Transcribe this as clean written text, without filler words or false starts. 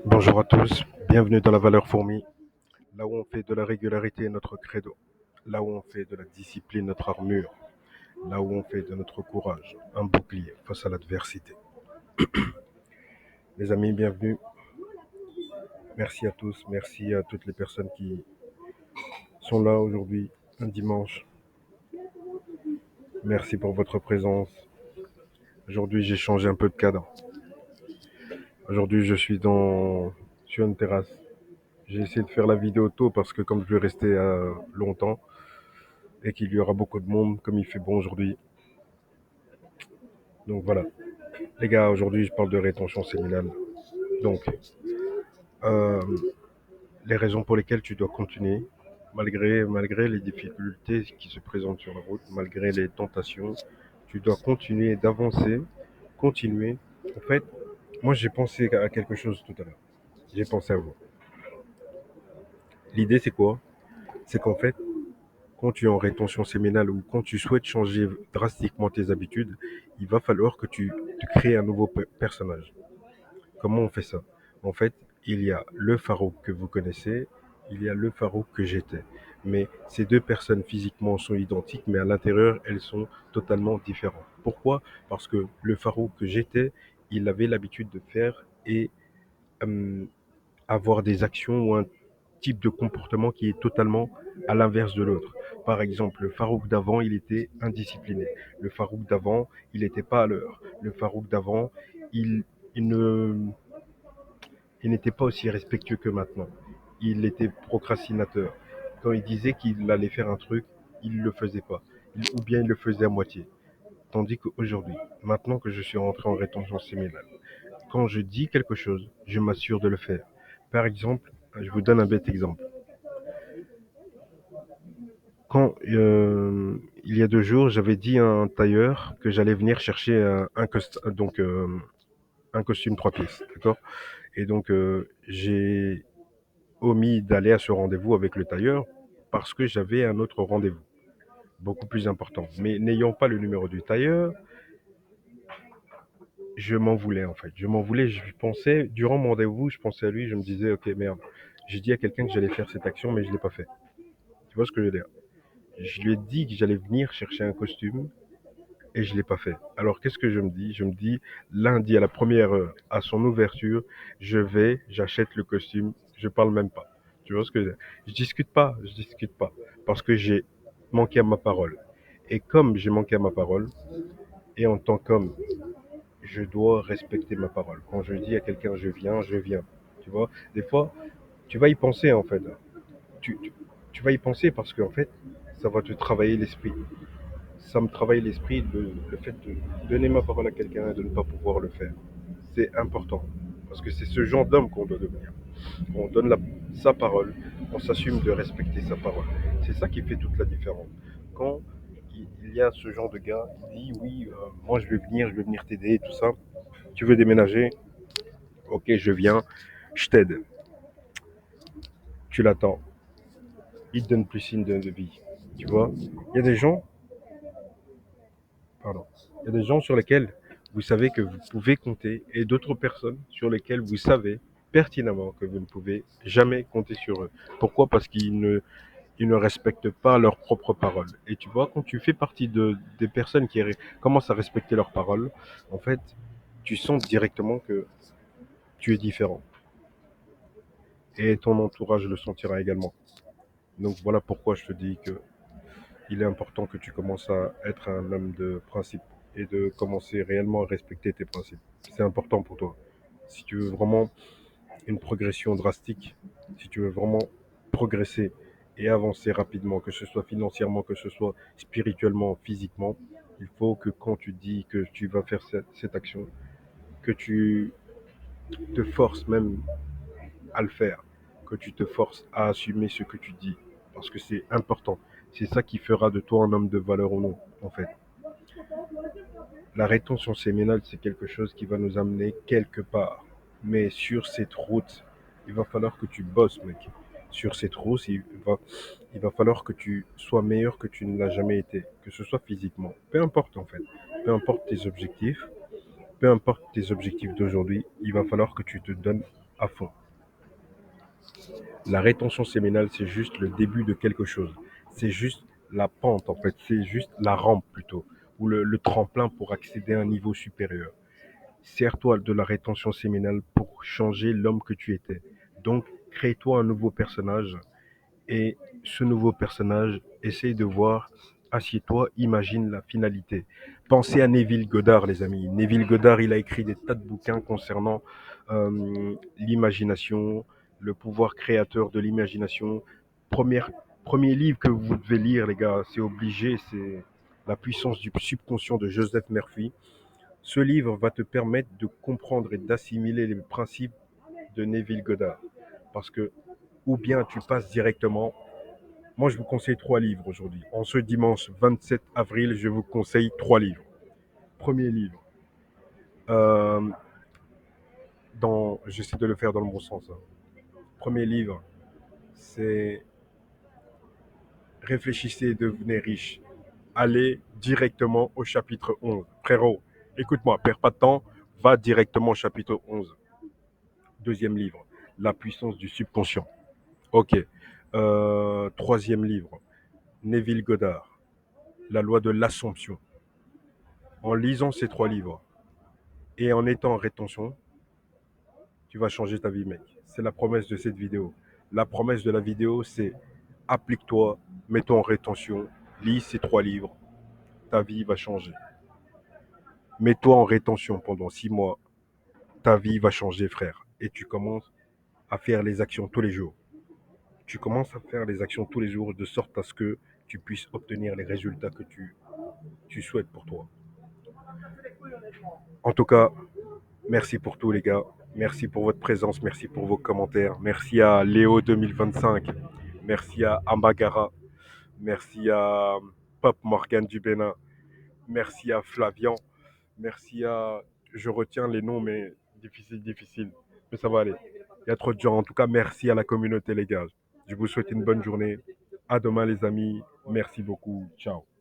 Bonjour à tous, bienvenue dans la valeur fourmi, là où on fait de la régularité notre credo, là où on fait de la discipline notre armure, là où on fait de notre courage un bouclier face à l'adversité. Les amis, bienvenue, merci à tous, merci à toutes les personnes qui sont là aujourd'hui, un dimanche. Merci pour votre présence. Aujourd'hui, j'ai changé un peu de cadre. Aujourd'hui, sur une terrasse. J'ai essayé de faire la vidéo tôt parce que comme je vais rester longtemps et qu'il y aura beaucoup de monde, comme il fait bon aujourd'hui. Donc voilà. Les gars, aujourd'hui, je parle de rétention séminale. Donc, euh, les raisons pour lesquelles tu dois continuer, malgré les difficultés qui se présentent sur la route, malgré les tentations, tu dois continuer d'avancer, continuer. En fait, moi, j'ai pensé à quelque chose tout à l'heure. J'ai pensé à vous. L'idée, c'est quoi? C'est qu'en fait, quand tu es en rétention séminale ou quand tu souhaites changer drastiquement tes habitudes, il va falloir que tu te crées un nouveau personnage. Comment on fait ça? En fait, il y a le Farouk que vous connaissez, il y a le Farouk que j'étais. Mais ces deux personnes physiquement sont identiques, mais à l'intérieur, elles sont totalement différentes. Pourquoi? Parce que le Farouk que j'étais, il avait l'habitude de faire et euh, avoir des actions ou un type de comportement qui est totalement à l'inverse de l'autre. Par exemple, le Farouk d'avant, il était indiscipliné. Le Farouk d'avant, il n'était pas à l'heure. Le Farouk d'avant, il, il ne il n'était pas aussi respectueux que maintenant. Il était procrastinateur. Quand il disait qu'il allait faire un truc, il ne le faisait pas. Ou bien il le faisait à moitié. Tandis qu'aujourd'hui, maintenant que je suis rentré en rétention séminale, quand je dis quelque chose, je m'assure de le faire. Par exemple, je vous donne un bête exemple. Quand il y a 2 jours, j'avais dit à un tailleur que j'allais venir chercher un costume 3 pièces, d'accord. Et donc j'ai omis d'aller à ce rendez-vous avec le tailleur parce que j'avais un autre rendez-vous, beaucoup plus important. Mais n'ayant pas le numéro du tailleur, je m'en voulais en fait. Je m'en voulais, je pensais, durant mon rendez-vous, je pensais à lui, je me disais, ok merde, j'ai dit à quelqu'un que j'allais faire cette action, mais je ne l'ai pas fait. Tu vois ce que je veux dire? Je lui ai dit que j'allais venir chercher un costume et je ne l'ai pas fait. Alors qu'est-ce que je me dis? Je me dis, lundi à la première heure, à son ouverture, j'achète le costume, je parle même pas. Tu vois ce que je veux dire? Je discute pas, parce que j'ai manqué à ma parole. Et comme j'ai manqué à ma parole, et en tant qu'homme, je dois respecter ma parole. Quand je dis à quelqu'un je viens. Tu vois, des fois, tu vas y penser en fait. Tu, tu, tu vas y penser parce qu'en fait, ça va te travailler l'esprit. Ça me travaille l'esprit, le fait de donner ma parole à quelqu'un et de ne pas pouvoir le faire. C'est important. Parce que c'est ce genre d'homme qu'on doit devenir. On donne sa parole, on s'assume de respecter sa parole. C'est ça qui fait toute la différence. Quand il y a ce genre de gars, il dit oui, moi je vais venir t'aider et tout ça. Tu veux déménager? Ok, je viens, je t'aide. Tu l'attends. Il te donne plus signe de vie. Tu vois? Il y a des gens, pardon, il y a des gens sur lesquels vous savez que vous pouvez compter et d'autres personnes sur lesquelles vous savez pertinemment que vous ne pouvez jamais compter sur eux. Pourquoi? Parce ils ne respectent pas leurs propres paroles. Et tu vois, quand tu fais partie des personnes qui commencent à respecter leurs paroles, en fait, tu sens directement que tu es différent. Et ton entourage le sentira également. Donc voilà pourquoi je te dis que il est important que tu commences à être un homme de principe et de commencer réellement à respecter tes principes. C'est important pour toi. Si tu veux vraiment une progression drastique, si tu veux vraiment progresser et avancer rapidement, que ce soit financièrement, que ce soit spirituellement, physiquement, il faut que quand tu dis que tu vas faire cette action, que tu te forces même à le faire, que tu te forces à assumer ce que tu dis, parce que c'est important. C'est ça qui fera de toi un homme de valeur ou non, en fait. La rétention séminale, c'est quelque chose qui va nous amener quelque part. Mais sur cette route, il va falloir que tu bosses, mec. Sur cette route, il va falloir que tu sois meilleur que tu ne l'as jamais été. Que ce soit physiquement. Peu importe, en fait. Peu importe tes objectifs. Peu importe tes objectifs d'aujourd'hui, il va falloir que tu te donnes à fond. La rétention séminale, c'est juste le début de quelque chose. C'est juste la pente, en fait. C'est juste la rampe, plutôt, ou le tremplin pour accéder à un niveau supérieur. Sers-toi de la rétention séminale pour changer l'homme que tu étais. Donc, crée-toi un nouveau personnage et ce nouveau personnage, essaye de voir, assieds-toi, imagine la finalité. Pensez à Neville Goddard, les amis. Neville Goddard, il a écrit des tas de bouquins concernant l'imagination, le pouvoir créateur de l'imagination. Première, Premier livre que vous devez lire, les gars, c'est obligé, c'est La puissance du subconscient de Joseph Murphy. Ce livre va te permettre de comprendre et d'assimiler les principes de Neville Goddard. Parce que, ou bien tu passes directement. Moi, je vous conseille trois livres aujourd'hui. En ce dimanche 27 avril, je vous conseille trois livres. Premier livre, euh, j'essaie de le faire dans le bon sens, hein. Premier livre, c'est Réfléchissez et devenez riche. Allez directement au chapitre 11. Frérot, écoute-moi, perds pas de temps, va directement au chapitre 11. Deuxième livre, La puissance du subconscient. Ok. Troisième livre, Neville Goddard, La loi de l'Assomption. En lisant ces trois livres et en étant en rétention, tu vas changer ta vie, mec. C'est la promesse de cette vidéo. La promesse de la vidéo, c'est applique-toi, mets-toi en rétention, lis ces trois livres, ta vie va changer. Mets-toi en rétention pendant 6 mois, ta vie va changer, frère. Et tu commences à faire les actions tous les jours. Tu commences à faire les actions tous les jours de sorte à ce que tu puisses obtenir les résultats que tu souhaites pour toi. En tout cas, merci pour tout, les gars. Merci pour votre présence, merci pour vos commentaires. Merci à Léo 2025. Merci à Amagara. Merci à Pop Morgan du Bénin. Merci à Flavian. Merci à. Je retiens les noms, mais difficile, difficile. Mais ça va aller. Il y a trop de gens. En tout cas, merci à la communauté, les gars. Je vous souhaite une bonne journée. À demain, les amis. Merci beaucoup. Ciao.